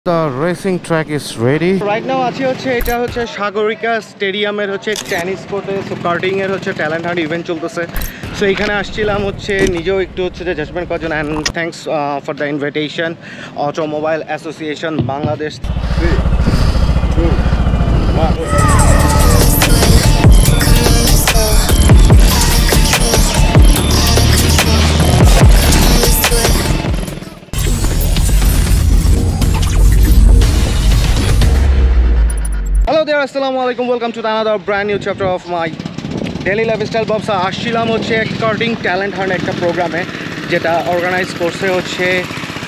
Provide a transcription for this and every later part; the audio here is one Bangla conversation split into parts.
The racing track is ready. Right now আছি হচ্ছে এটা হচ্ছে সাগরিকা স্টেডিয়ামের হচ্ছে টেনিস কোর্টে, সো কার্টিং এর হচ্ছে ট্যালেন্ট হান্ট ইভেন্ট চলতেছে। সো এখানে আসছিলাম হচ্ছে নিজেও একটু হচ্ছে যে জাজমেন্ট করার জন্য, and thanks for the invitation automobile association Bangladesh. Hello there, assalamu alaikum, welcome to another brand new chapter of my daily lifestyle vlogs. আসছিলাম হচ্ছে কার্টিং ট্যালেন্ট হান্ট একটা প্রোগ্রামে, যেটা অর্গানাইজ করছে হচ্ছে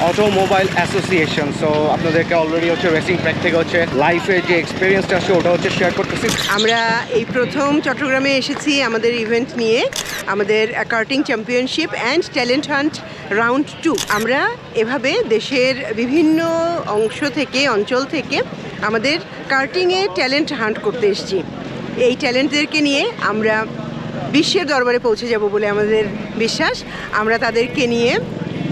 অটোমোবাইল অ্যাসোসিয়েশন। সো আপনাদেরকে অলরেডি হচ্ছে রেসিং ট্র্যাক থেকে হচ্ছে লাইফে যে এক্সপিরিয়েন্সটা আছে ওটা হচ্ছে শেয়ার করতেছি। আমরা এই প্রথম চট্টগ্রামে এসেছি আমাদের ইভেন্ট নিয়ে, আমাদের karting championship and talent hunt round 2। আমরা এভাবে দেশের বিভিন্ন অংশ থেকে, অঞ্চল থেকে আমাদের কার্টিংয়ে ট্যালেন্ট হান্ট করতে এসেছি। এই ট্যালেন্টদেরকে নিয়ে আমরা বিশ্বের দরবারে পৌঁছে যাব বলে আমাদের বিশ্বাস। আমরা তাদেরকে নিয়ে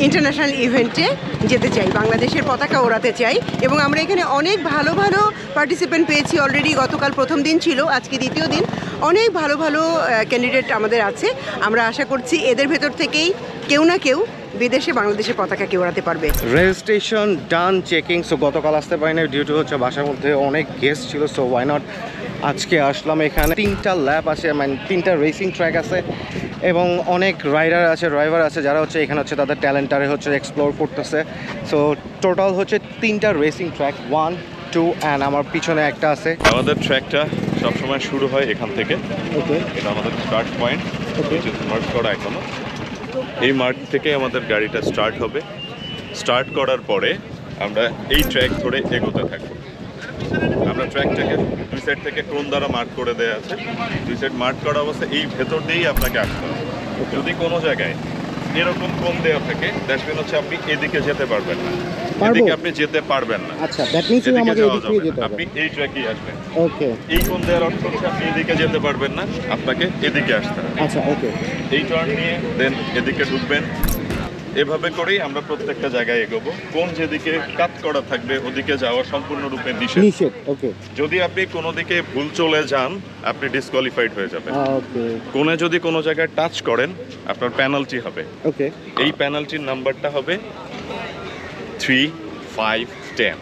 ইন্টারন্যাশনাল ইভেন্টে যেতে চাই, বাংলাদেশের পতাকা ওড়াতে চাই, এবং আমরা এখানে অনেক ভালো ভালো পার্টিসিপেন্ট পেয়েছি অলরেডি। গতকাল প্রথম দিন ছিল, আজকে দ্বিতীয় দিন। অনেক ভালো ভালো ক্যান্ডিডেট আমাদের আছে। আমরা আশা করছি এদের ভেতর থেকেই কেউ না কেউ বিদেশে বাংলাদেশের পতাকাকে ওড়াতে পারবে। রেজিস্ট্রেশন ডান, চেকিং। সো গতকাল আসতে পারি না ডিউ টু হচ্ছে বাসার মধ্যে অনেক গেস্ট ছিল, সো ওয়াই নট আজকে আসলাম। এখানে 3টা ল্যাব আছে, মানে 3টা রেসিং ট্র্যাক আছে, এবং অনেক রাইডার আছে, ড্রাইভার আছে যারা হচ্ছে এখানে হচ্ছে তাদের ট্যালেন্টারে হচ্ছে এক্সপ্লোর করতেছে। সো টোটাল হচ্ছে 3টা রেসিং ট্র্যাক, 1, 2 অ্যান্ড আমার পিছনে একটা আছে। আমাদের ট্র্যাকটা সবসময় শুরু হয় এখান থেকে। ওকে, এটা আমাদের স্টার্ট পয়েন্ট, মার্ক করা এখনো। এই মার্ক থেকে আমাদের গাড়িটা স্টার্ট হবে। স্টার্ট করার পরে আমরা এই ট্র্যাক ধরে এগোতে থাকবো। আমরা ট্র্যাকটাকে দুই সাইড থেকে কোন দ্বারা মার্ক করে দেওয়া আছে, দুই সাইড মার্ক করা অবস্থা এই ভেতর দিয়েই আপনাকে আসতে হবে। যদি কোনো জায়গায় এরকম কোন দেওয়া থাকে, দ্যাট মিন হচ্ছে আপনি এদিকে যেতে পারবেন না, এদিকে আপনি যেতে পারবেন না। আচ্ছা, দ্যাট মিন্স আমাদের এদিকে যেতে হবে। আপনি এই ট্র্যাকেই আসবেন। ওকে, এই কোন দেওয়ার অর্থ হচ্ছে আপনি এদিকে যেতে পারবেন না, আপনাকে এদিকে আসতে হবে। আচ্ছা, ওকে। এই টার্ন নিয়ে দেন এদিকে ঢুকবেন। এভাবে করেই আমরা প্রত্যেকটা জায়গায় এগোবো। কোন যেদিকে কাট করা থাকবে ওদিকে যাওয়া সম্পূর্ণরূপে নিষেধ। ওকে। যদি আপনি কোনো দিকে ভুল চলে যান, আপনি ডিসকোয়ালিফাইড হয়ে যাবেন। ওকে। কোণে যদি কোনো জায়গায় টাচ করেন, আপনার পেনাল্টি হবে। ওকে। এই পেনাল্টির নাম্বারটা হবে 3, 5, 10।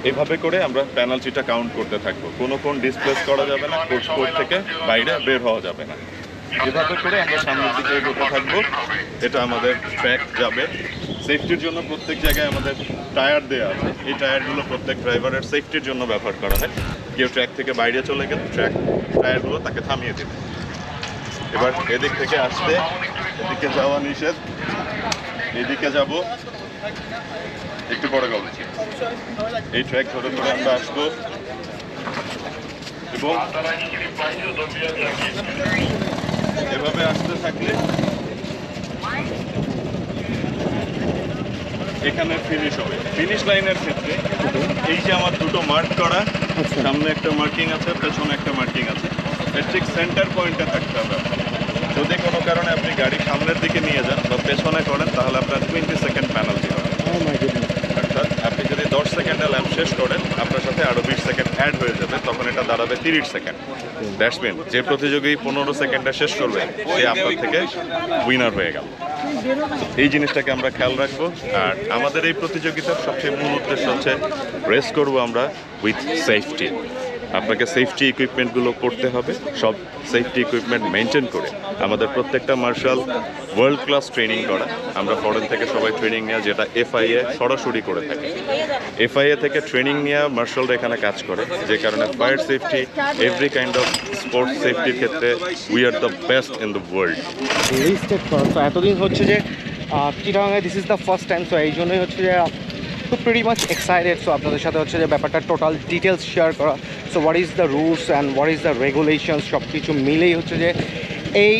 এভাবে করে আমরা পেনাল্টিটা কাউন্ট করতে থাকবো। কোন ডিসপ্লেস করা যাবে না, কোর্ট থেকে বাইরে বের হওয়া যাবে না। এভাবে করে আমরা সামনের দিকে এগোতে থাকবো। এটা আমাদের ট্র্যাক যাবে। সেফটির জন্য প্রত্যেক জায়গায় আমাদের টায়ার দেওয়া আছে। এই টায়ারগুলো প্রত্যেক ড্রাইভারের সেফটির জন্য ব্যবহার করা হয়। কেউ ট্র্যাক থেকে বাইরে চলে গেলে টায়ারগুলো তাকে থামিয়ে দেবে। এবার এদিক থেকে আসতে, এদিকে যাওয়া নিষেধ। এদিকে যাব, একটু বড় গল্প। এই ট্র্যাক ধরে ধরে আমরা আসবো, এবং এভাবে আসতে থাকলে এখানে ফিনিশ হবে। ফিনিশ লাইনের ক্ষেত্রে এই যে আমার দুটো মার্ক করা, সামনে একটা মার্কিং আছে, পেছনে একটা মার্কিং আছে, এর ঠিক সেন্টার পয়েন্টে থাকতে হবে। যদি কোনো কারণে আপনি গাড়ি সামনের দিকে নিয়ে যান বা পেছনে করেন, তাহলে আপনার 20 সেকেন্ড পেনাল্টি হবে। অর্থাৎ আপনি যদি 10 সেকেন্ডে ল্যাপ শেষ করেন, আপনার সাথে আরও 20 সেকেন্ড অ্যাড হয়ে যাবে, তখন এটা দাঁড়াবে 30 সেকেন্ড। দ্যাটস মিন যে প্রতিযোগী 15 সেকেন্ডে শেষ করবে, সে আপনার থেকে উইনার হয়ে গেল। এই জিনিসটাকে আমরা খেয়াল রাখবো। আর আমাদের এই প্রতিযোগিতার সবচেয়ে মূল উদ্দেশ্য হচ্ছে রেস করবো আমরা উইথ সেফটি। আপনাকে সেফটি ইকুইপমেন্টগুলো করতে হবে। সব সেফটি ইকুইপমেন্ট মেনটেন করে আমাদের প্রত্যেকটা মার্শাল ওয়ার্ল্ড ক্লাস ট্রেনিং করা। আমরা ফরেন থেকে সবাই ট্রেনিং নেওয়া, যেটা FIA সরাসরি করে থাকে। FIA থেকে ট্রেনিং নেওয়া মার্শালরা এখানে কাজ করে, যে কারণে fire safety, every kind of sports সেফটির ক্ষেত্রে we are the best in the world. এতদিন হচ্ছে যে চিটাগাঙে this is the first time, so এই জন্যই হচ্ছে যে তো প্রিটি মাচ এক্সাইটেড। সো আপনাদের সাথে হচ্ছে যে ব্যাপারটা টোটাল ডিটেলস শেয়ার করা। So what is the rules and what is the regulations, সব কিছু মিলেই হচ্ছে যে এই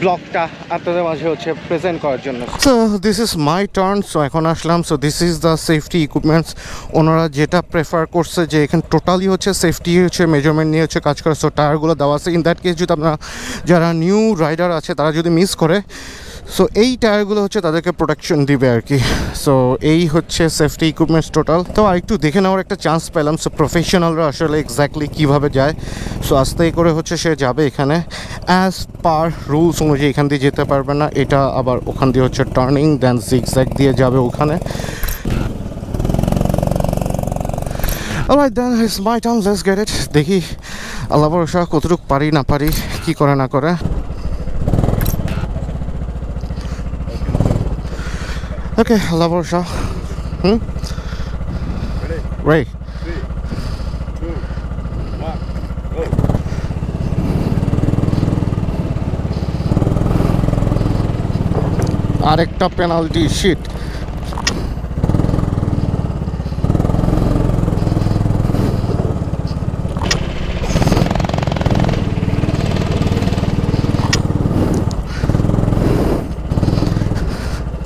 ব্লগটা আপনাদের মাঝে হচ্ছে প্রেজেন্ট করার জন্য। So this is my turn. So এখন আসলাম। So this is the safety equipments. ওনারা যেটা প্রেফার করছে যে এখানে টোটালি হচ্ছে সেফটি হচ্ছে মেজারমেন্ট নিয়ে হচ্ছে কাজ করে। সো টায়ারগুলো দেওয়া আছে। ইন দ্যাট কেস যদি আপনারা যারা নিউ রাইডার আছে তারা যদি মিস করে, সো এই টায়ারগুলো হচ্ছে তাদেরকে প্রোটেকশন দিবে আর কি। সো এই হচ্ছে সেফটি ইকুইপমেন্টস টোটাল। তো আর একটু দেখে নেওয়ার একটা চান্স পেলাম। সো প্রফেশনালরা আসলে এক্স্যাক্টলি কীভাবে যায়। সো আস্তে করে হচ্ছে সে যাবে এখানে অ্যাজ পার রুলস অনুযায়ী এখান দিয়ে যেতে পারবে না, এটা আবার ওখান দিয়ে হচ্ছে টার্নিং দেন জিগজ্যাগ দিয়ে যাবে ওখানে। Alright then it's my turn, let's get it. দেখি আল্লাহ ভরসা কতটুকু পারি না পারি, কি করে না করে। ওকে, আল্লাহ ভরসা। রাইট, আরেকটা পেনাল্টি, শিট।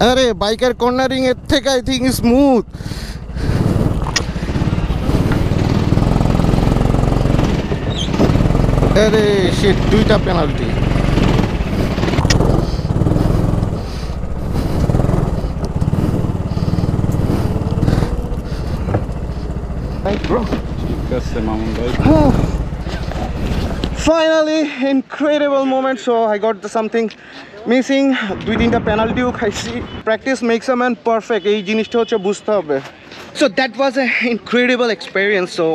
আরে বাইকের কর্নারিং এর থেকে আই থিঙ্ক স্মুথ। আরে শিট, দুইটা penalty. Finally, incredible moment. So I got something missing. 2-3টা পেনাল্টিও খাইছি। Practice makes a man perfect, এই জিনিসটা হচ্ছে বুঝতে হবে। So that was an incredible experience. So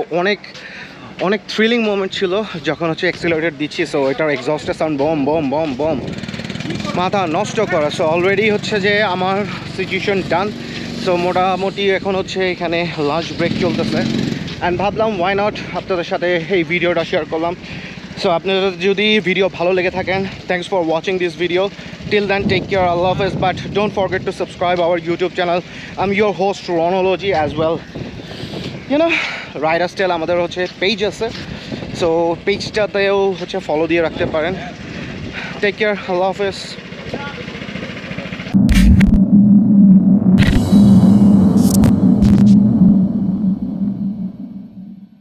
অনেক থ্রিলিং মোমেন্ট ছিল যখন হচ্ছে অ্যাক্সিলারেটর দিচ্ছি। সো এটার এক্সস্টের সাউন্ড বম বম বম বম, মাথা নষ্ট করা। সো অলরেডি হচ্ছে যে আমার সিচুয়েশন ডান। সো মোটামুটি এখন হচ্ছে এখানে লাঞ্চ ব্রেক চলতেছে অ্যান্ড ভাবলাম ওয়াই নট আপনাদের সাথে এই ভিডিওটা শেয়ার করলাম। সো আপনাদের যদি ভিডিও ভালো লেগে থাকেন, thanks for watching this video. Till then take care, আল্লাহ হাফেজ, but don't forget to subscribe our YouTube channel. I am your host Ronology as well. You know rider style আমাদের হচ্ছে পেজ আছে, সো পেজটাতেও হচ্ছে ফলো দিয়ে রাখতে পারেন। টেক কেয়ার, আল্লাহ হাফেজ।